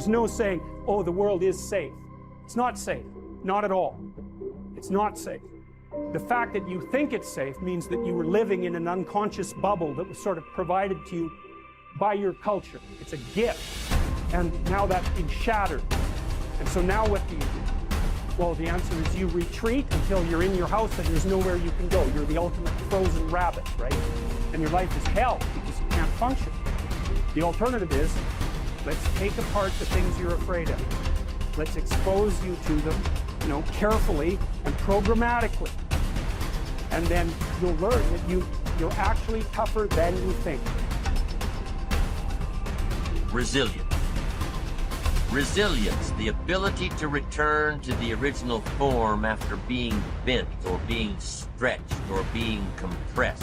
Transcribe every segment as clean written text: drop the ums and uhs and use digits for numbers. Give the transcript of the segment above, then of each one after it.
There's no saying, oh, the world is safe. It's not safe. Not at all. It's not safe. The fact that you think it's safe means that you were living in an unconscious bubble that was sort of provided to you by your culture. It's a gift. And now that's been shattered. And so now what do you do? Well, the answer is you retreat until you're in your house and there's nowhere you can go. You're the ultimate frozen rabbit, right? And your life is hell because you can't function. The alternative is, let's take apart the things you're afraid of. Let's expose you to them, carefully and programmatically. And then you'll learn that you're actually tougher than you think. Resilience. Resilience, the ability to return to the original form after being bent or being stretched or being compressed.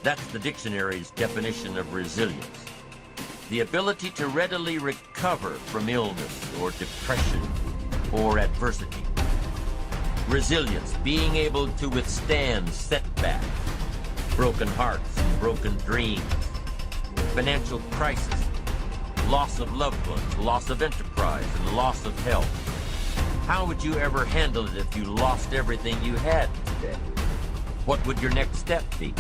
That's the dictionary's definition of resilience. The ability to readily recover from illness or depression or adversity. Resilience, being able to withstand setbacks, broken hearts and broken dreams, financial crisis, loss of loved ones, loss of enterprise, and loss of health. How would you ever handle it if you lost everything you had today? What would your next step be?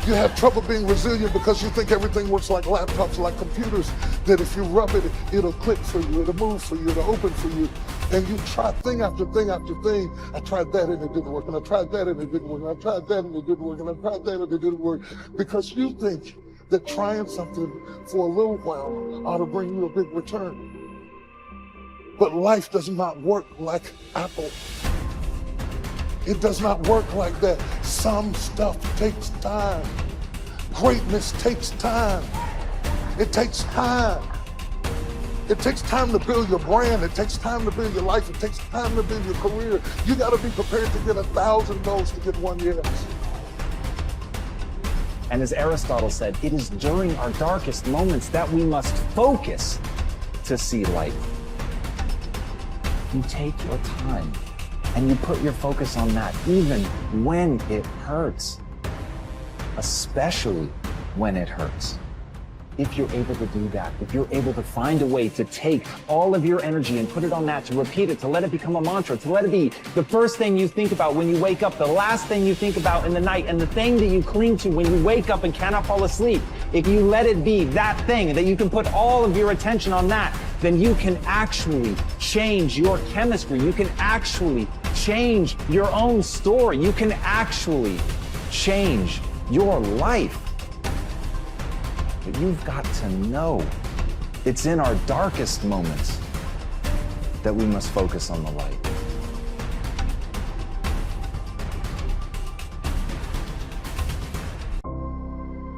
You have trouble being resilient because you think everything works like laptops, like computers, that if you rub it, it'll click for you, it'll move for you, it'll open for you. And you try thing after thing after thing. I tried that and it didn't work, and I tried that and it didn't work, and I tried that and it didn't work, and I tried that and it didn't work. Because you think that trying something for a little while ought to bring you a big return. But life does not work like Apple. It does not work like that. Some stuff takes time. Greatness takes time. It takes time. It takes time to build your brand. It takes time to build your life. It takes time to build your career. You got to be prepared to get 1,000 no's to get 1 yes. And as Aristotle said, it is during our darkest moments that we must focus to see light. You take your time and you put your focus on that, even when it hurts, especially when it hurts. If you're able to do that, if you're able to find a way to take all of your energy and put it on that, to repeat it, to let it become a mantra, to let it be the first thing you think about when you wake up, the last thing you think about in the night, and the thing that you cling to when you wake up and cannot fall asleep, if you let it be that thing, that you can put all of your attention on that, then you can actually change your chemistry. You can actually change your own story. You can actually change your life. But you've got to know it's in our darkest moments that we must focus on the light.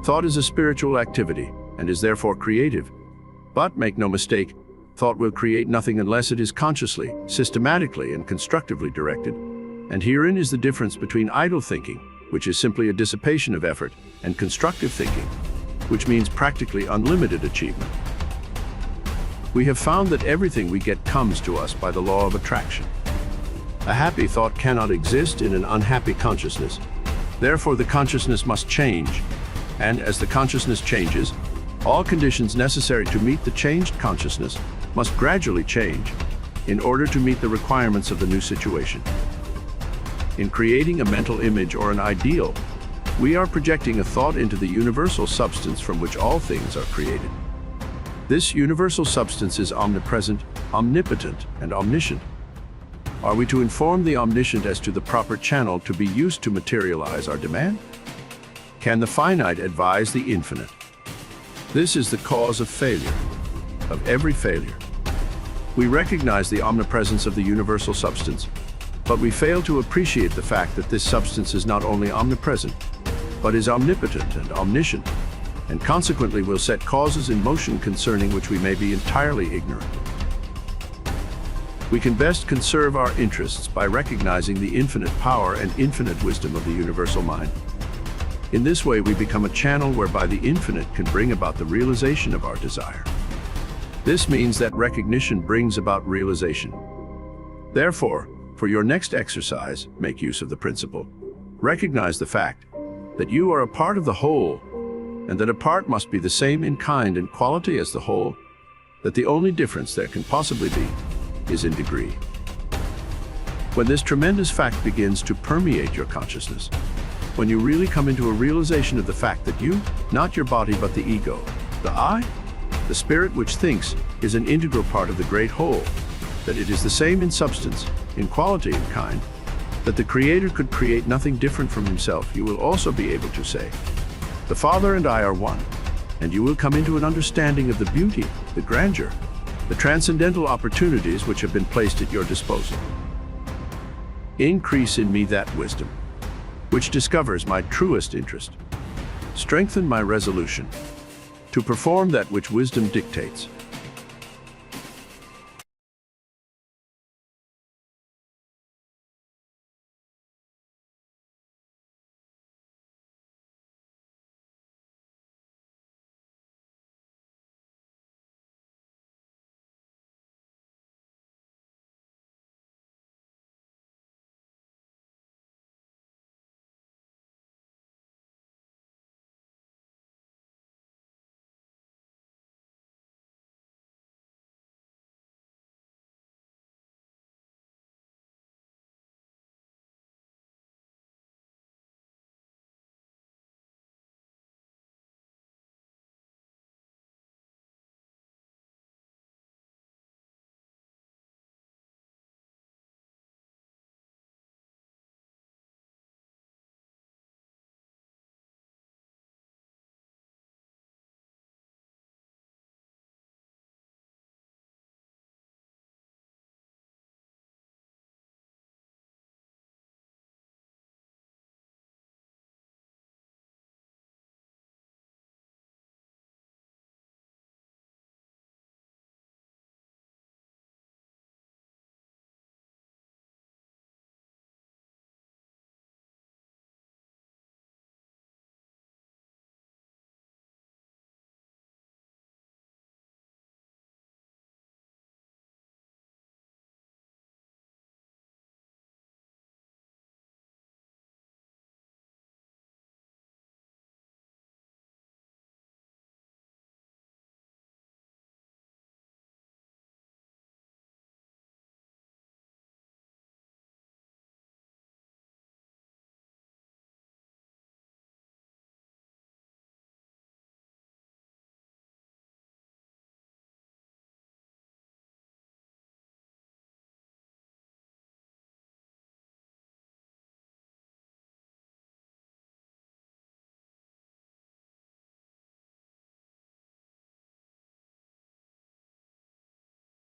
Thought is a spiritual activity and is therefore creative. But make no mistake, thought will create nothing unless it is consciously, systematically, and constructively directed. And herein is the difference between idle thinking, which is simply a dissipation of effort, and constructive thinking, which means practically unlimited achievement. We have found that everything we get comes to us by the law of attraction. A happy thought cannot exist in an unhappy consciousness. Therefore, the consciousness must change, and as the consciousness changes, all conditions necessary to meet the changed consciousness must gradually change in order to meet the requirements of the new situation. In creating a mental image or an ideal, we are projecting a thought into the universal substance from which all things are created. This universal substance is omnipresent, omnipotent, and omniscient. Are we to inform the omniscient as to the proper channel to be used to materialize our demand? Can the finite advise the infinite? This is the cause of failure, of every failure. We recognize the omnipresence of the universal substance, but we fail to appreciate the fact that this substance is not only omnipresent, but is omnipotent and omniscient, and consequently will set causes in motion concerning which we may be entirely ignorant. We can best conserve our interests by recognizing the infinite power and infinite wisdom of the universal mind. In this way, we become a channel whereby the infinite can bring about the realization of our desire. This means that recognition brings about realization. Therefore, for your next exercise, make use of the principle. Recognize the fact that you are a part of the whole, and that a part must be the same in kind and quality as the whole. that the only difference there can possibly be is in degree. When this tremendous fact begins to permeate your consciousness, when you really come into a realization of the fact that you, not your body but the ego, the I, the spirit which thinks, is an integral part of the great whole, that it is the same in substance, in quality and kind, that the Creator could create nothing different from himself, you will also be able to say, the Father and I are one, and you will come into an understanding of the beauty, the grandeur, the transcendental opportunities which have been placed at your disposal. Increase in me that wisdom, which discovers my truest interest. Strengthen my resolution to perform that which wisdom dictates.